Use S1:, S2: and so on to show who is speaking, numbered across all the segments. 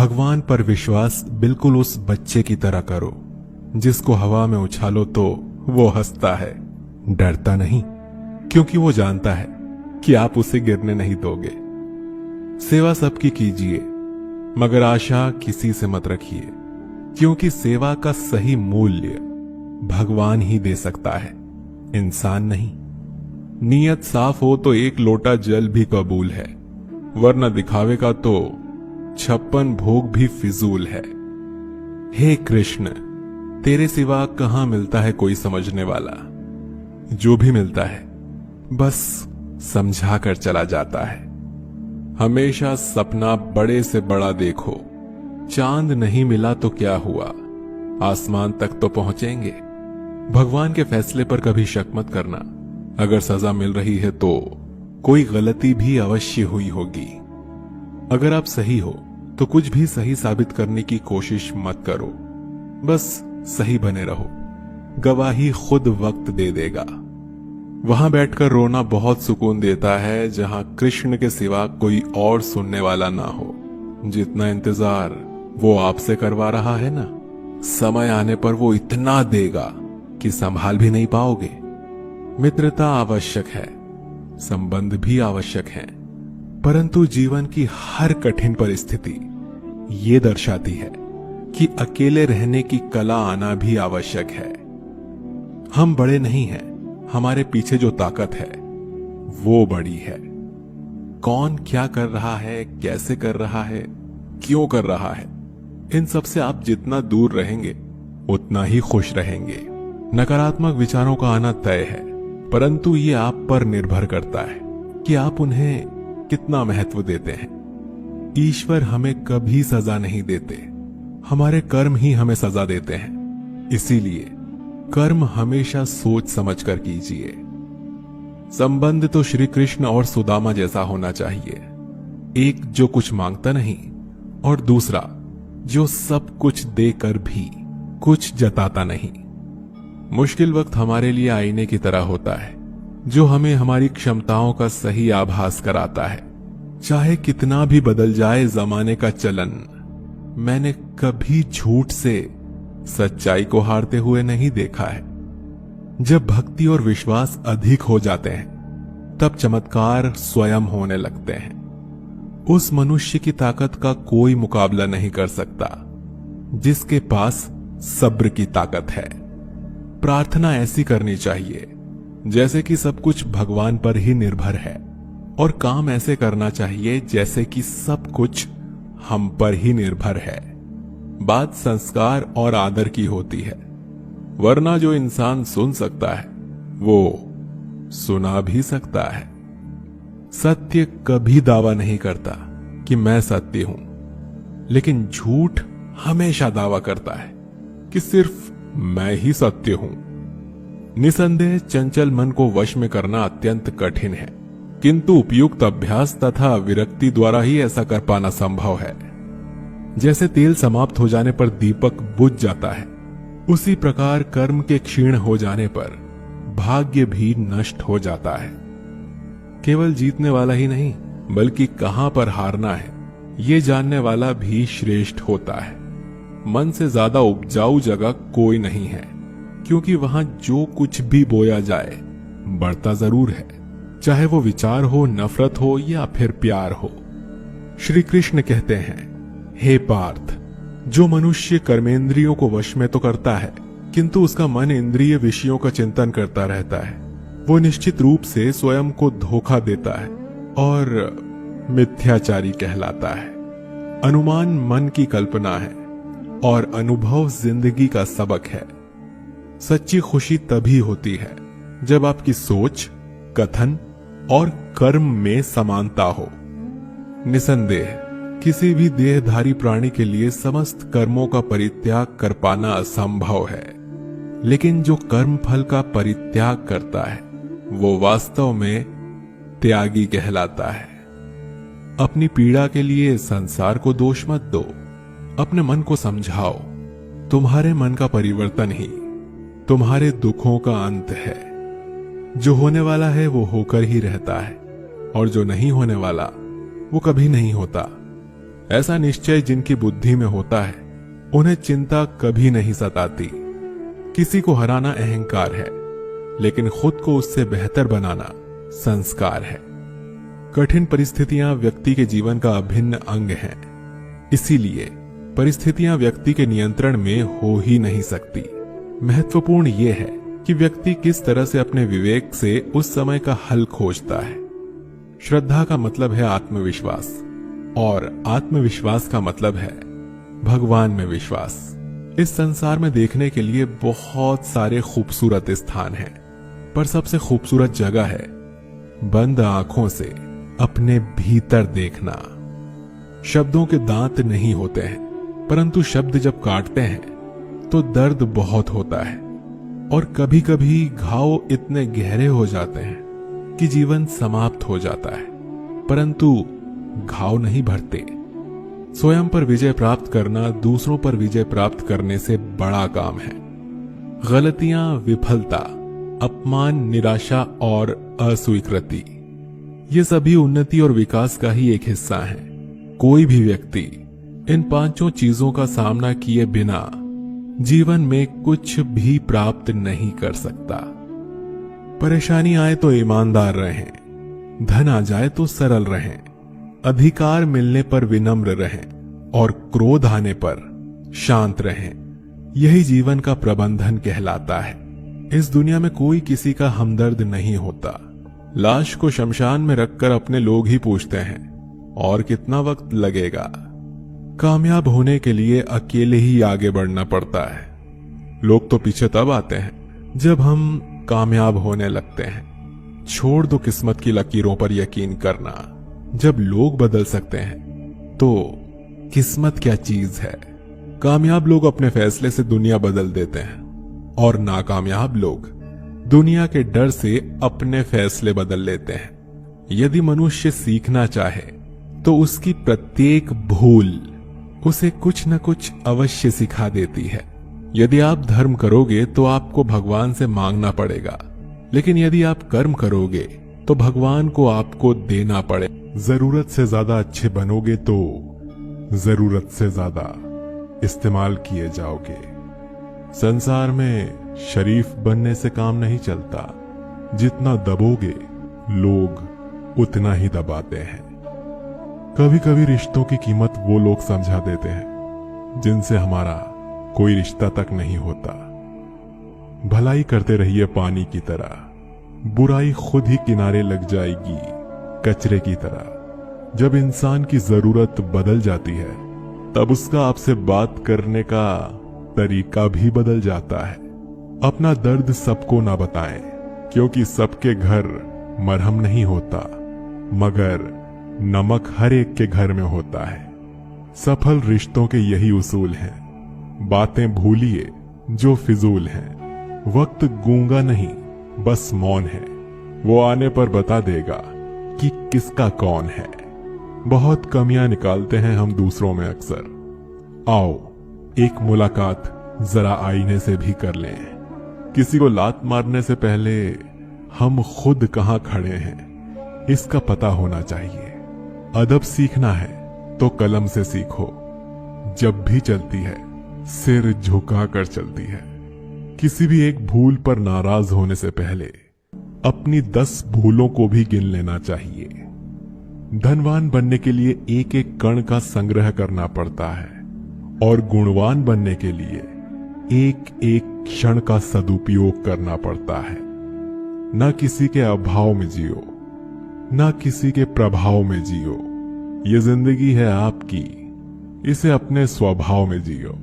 S1: भगवान पर विश्वास बिल्कुल उस बच्चे की तरह करो जिसको हवा में उछालो तो वो हंसता है, डरता नहीं, क्योंकि वो जानता है कि आप उसे गिरने नहीं दोगे। सेवा सबकी कीजिए, मगर आशा किसी से मत रखिए, क्योंकि सेवा का सही मूल्य भगवान ही दे सकता है, इंसान नहीं। नीयत साफ हो तो एक लोटा जल भी कबूल है, वरना दिखावे का तो 56 भोग भी फिजूल है। हे कृष्ण, तेरे सिवा कहां मिलता है कोई समझने वाला। जो भी मिलता है बस समझा कर चला जाता है। हमेशा सपना बड़े से बड़ा देखो, चांद नहीं मिला तो क्या हुआ, आसमान तक तो पहुंचेंगे। भगवान के फैसले पर कभी शक मत करना। अगर सजा मिल रही है तो कोई गलती भी अवश्य हुई होगी। अगर आप सही हो तो कुछ भी सही साबित करने की कोशिश मत करो, बस सही बने रहो। गवाही खुद वक्त दे देगा। वहां बैठकर रोना बहुत सुकून देता है जहां कृष्ण के सिवा कोई और सुनने वाला ना हो। जितना इंतजार वो आपसे करवा रहा है ना, समय आने पर वो इतना देगा कि संभाल भी नहीं पाओगे। मित्रता आवश्यक है, संबंध भी आवश्यक है, परंतु जीवन की हर कठिन परिस्थिति ये दर्शाती है कि अकेले रहने की कला आना भी आवश्यक है। हम बड़े नहीं हैं, हमारे पीछे जो ताकत है वो बड़ी है। कौन क्या कर रहा है, कैसे कर रहा है, क्यों कर रहा है, इन सब से आप जितना दूर रहेंगे उतना ही खुश रहेंगे। नकारात्मक विचारों का आना तय है, परंतु ये आप पर निर्भर करता है कि आप उन्हें कितना महत्व देते हैं। ईश्वर हमें कभी सजा नहीं देते, हमारे कर्म ही हमें सजा देते हैं। इसीलिए कर्म हमेशा सोच समझ कर कीजिए। संबंध तो श्री कृष्ण और सुदामा जैसा होना चाहिए, एक जो कुछ मांगता नहीं और दूसरा जो सब कुछ देकर भी कुछ जताता नहीं। मुश्किल वक्त हमारे लिए आईने की तरह होता है, जो हमें हमारी क्षमताओं का सही आभास कराता है। चाहे कितना भी बदल जाए जमाने का चलन, मैंने कभी झूठ से सच्चाई को हारते हुए नहीं देखा है। जब भक्ति और विश्वास अधिक हो जाते हैं तब चमत्कार स्वयं होने लगते हैं। उस मनुष्य की ताकत का कोई मुकाबला नहीं कर सकता जिसके पास सब्र की ताकत है। प्रार्थना ऐसी करनी चाहिए जैसे कि सब कुछ भगवान पर ही निर्भर है, और काम ऐसे करना चाहिए जैसे कि सब कुछ हम पर ही निर्भर है। बात संस्कार और आदर की होती है, वरना जो इंसान सुन सकता है वो सुना भी सकता है। सत्य कभी दावा नहीं करता कि मैं सत्य हूं, लेकिन झूठ हमेशा दावा करता है कि सिर्फ मैं ही सत्य हूं। निसंदेह चंचल मन को वश में करना अत्यंत कठिन है, किंतु उपयुक्त अभ्यास तथा विरक्ति द्वारा ही ऐसा कर पाना संभव है। जैसे तेल समाप्त हो जाने पर दीपक बुझ जाता है, उसी प्रकार कर्म के क्षीण हो जाने पर भाग्य भी नष्ट हो जाता है। केवल जीतने वाला ही नहीं, बल्कि कहां पर हारना है ये जानने वाला भी श्रेष्ठ होता है। मन से ज्यादा उपजाऊ जगह कोई नहीं है, क्योंकि वहां जो कुछ भी बोया जाए बढ़ता जरूर है, चाहे वो विचार हो, नफरत हो या फिर प्यार हो। श्री कृष्ण कहते हैं, हे पार्थ, जो मनुष्य कर्मेंद्रियों को वश में तो करता है किंतु उसका मन इंद्रिय विषयों का चिंतन करता रहता है, वो निश्चित रूप से स्वयं को धोखा देता है और मिथ्याचारी कहलाता है। अनुमान मन की कल्पना है और अनुभव जिंदगी का सबक है। सच्ची खुशी तभी होती है जब आपकी सोच, कथन और कर्म में समानता हो। निसंदेह किसी भी देहधारी प्राणी के लिए समस्त कर्मों का परित्याग कर पाना असंभव है, लेकिन जो कर्म फल का परित्याग करता है वो वास्तव में त्यागी कहलाता है। अपनी पीड़ा के लिए संसार को दोष मत दो, अपने मन को समझाओ। तुम्हारे मन का परिवर्तन ही तुम्हारे दुखों का अंत है। जो होने वाला है वो होकर ही रहता है, और जो नहीं होने वाला वो कभी नहीं होता। ऐसा निश्चय जिनकी बुद्धि में होता है उन्हें चिंता कभी नहीं सताती। किसी को हराना अहंकार है, लेकिन खुद को उससे बेहतर बनाना संस्कार है। कठिन परिस्थितियां व्यक्ति के जीवन का अभिन्न अंग हैं, इसीलिए परिस्थितियां व्यक्ति के नियंत्रण में हो ही नहीं सकती। महत्वपूर्ण यह है कि व्यक्ति किस तरह से अपने विवेक से उस समय का हल खोजता है। श्रद्धा का मतलब है आत्मविश्वास, और आत्मविश्वास का मतलब है भगवान में विश्वास। इस संसार में देखने के लिए बहुत सारे खूबसूरत स्थान हैं, पर सबसे खूबसूरत जगह है बंद आंखों से अपने भीतर देखना। शब्दों के दांत नहीं होते हैं, परंतु शब्द जब काटते हैं तो दर्द बहुत होता है, और कभी कभी घाव इतने गहरे हो जाते हैं कि जीवन समाप्त हो जाता है, परंतु घाव नहीं भरते। स्वयं पर विजय प्राप्त करना दूसरों पर विजय प्राप्त करने से बड़ा काम है। गलतियां, विफलता, अपमान, निराशा और अस्वीकृति, ये सभी उन्नति और विकास का ही एक हिस्सा है। कोई भी व्यक्ति इन पांचों चीजों का सामना किए बिना जीवन में कुछ भी प्राप्त नहीं कर सकता। परेशानी आए तो ईमानदार रहें, धन आ जाए तो सरल रहें, अधिकार मिलने पर विनम्र रहें और क्रोध आने पर शांत रहें। यही जीवन का प्रबंधन कहलाता है। इस दुनिया में कोई किसी का हमदर्द नहीं होता। लाश को शमशान में रखकर अपने लोग ही पूछते हैं और कितना वक्त लगेगा। कामयाब होने के लिए अकेले ही आगे बढ़ना पड़ता है। लोग तो पीछे तब आते हैं जब हम कामयाब होने लगते हैं। छोड़ दो किस्मत की लकीरों पर यकीन करना। जब लोग बदल सकते हैं तो किस्मत क्या चीज है। कामयाब लोग अपने फैसले से दुनिया बदल देते हैं, और नाकामयाब लोग दुनिया के डर से अपने फैसले बदल लेते हैं। यदि मनुष्य सीखना चाहे तो उसकी प्रत्येक भूल उसे कुछ न कुछ अवश्य सिखा देती है। यदि आप धर्म करोगे तो आपको भगवान से मांगना पड़ेगा, लेकिन यदि आप कर्म करोगे तो भगवान को आपको देना पड़े। जरूरत से ज्यादा अच्छे बनोगे तो जरूरत से ज्यादा इस्तेमाल किए जाओगे। संसार में शरीफ बनने से काम नहीं चलता। जितना दबोगे लोग उतना ही दबाते हैं। कभी कभी रिश्तों की कीमत वो लोग समझा देते हैं जिनसे हमारा कोई रिश्ता तक नहीं होता। भलाई करते रहिए पानी की तरह, बुराई खुद ही किनारे लग जाएगी कचरे की तरह। जब इंसान की जरूरत बदल जाती है तब उसका आपसे बात करने का तरीका भी बदल जाता है। अपना दर्द सबको ना बताएं, क्योंकि सबके घर मरहम नहीं होता, मगर नमक हर एक के घर में होता है। सफल रिश्तों के यही उसूल हैं। बातें भूलिए जो फिजूल हैं। वक्त गूंगा नहीं, बस मौन है। वो आने पर बता देगा कि किसका कौन है। बहुत कमियां निकालते हैं हम दूसरों में अक्सर। आओ एक मुलाकात जरा आईने से भी कर लें। किसी को लात मारने से पहले हम खुद कहां खड़े हैं इसका पता होना चाहिए। अदब सीखना है तो कलम से सीखो। जब भी चलती है सिर झुका कर चलती है। किसी भी एक भूल पर नाराज होने से पहले अपनी 10 भूलों को भी गिन लेना चाहिए। धनवान बनने के लिए एक एक कण का संग्रह करना पड़ता है, और गुणवान बनने के लिए एक एक क्षण का सदुपयोग करना पड़ता है। ना किसी के अभाव में जियो, ना किसी के प्रभाव में जियो। ये जिंदगी है आपकी, इसे अपने स्वभाव में जियो।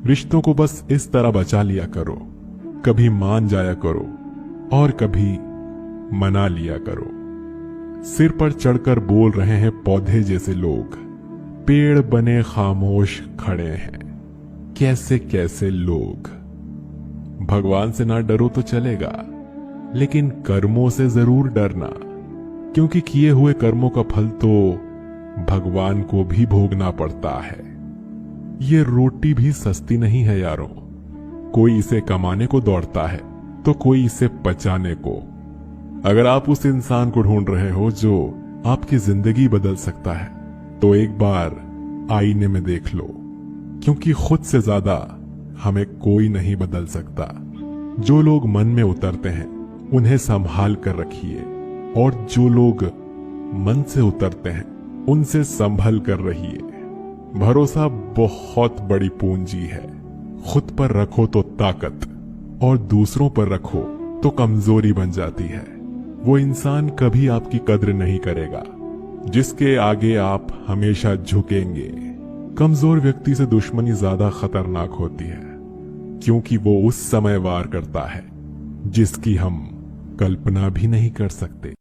S1: रिश्तों को बस इस तरह बचा लिया करो, कभी मान जाया करो और कभी मना लिया करो। सिर पर चढ़कर बोल रहे हैं पौधे जैसे लोग, पेड़ बने खामोश खड़े हैं कैसे कैसे लोग। भगवान से ना डरो तो चलेगा, लेकिन कर्मों से जरूर डरना, क्योंकि किए हुए कर्मों का फल तो भगवान को भी भोगना पड़ता है। ये रोटी भी सस्ती नहीं है यारों। कोई इसे कमाने को दौड़ता है तो कोई इसे पचाने को। अगर आप उस इंसान को ढूंढ रहे हो जो आपकी जिंदगी बदल सकता है, तो एक बार आईने में देख लो, क्योंकि खुद से ज्यादा हमें कोई नहीं बदल सकता। जो लोग मन में उतरते हैं उन्हें संभाल कर रखिए, और जो लोग मन से उतरते हैं उनसे संभल कर रहिए। भरोसा बहुत बड़ी पूंजी है। खुद पर रखो तो ताकत, और दूसरों पर रखो तो कमजोरी बन जाती है। वो इंसान कभी आपकी कद्र नहीं करेगा जिसके आगे आप हमेशा झुकेंगे। कमजोर व्यक्ति से दुश्मनी ज्यादा खतरनाक होती है, क्योंकि वो उस समय वार करता है जिसकी हम कल्पना भी नहीं कर सकते।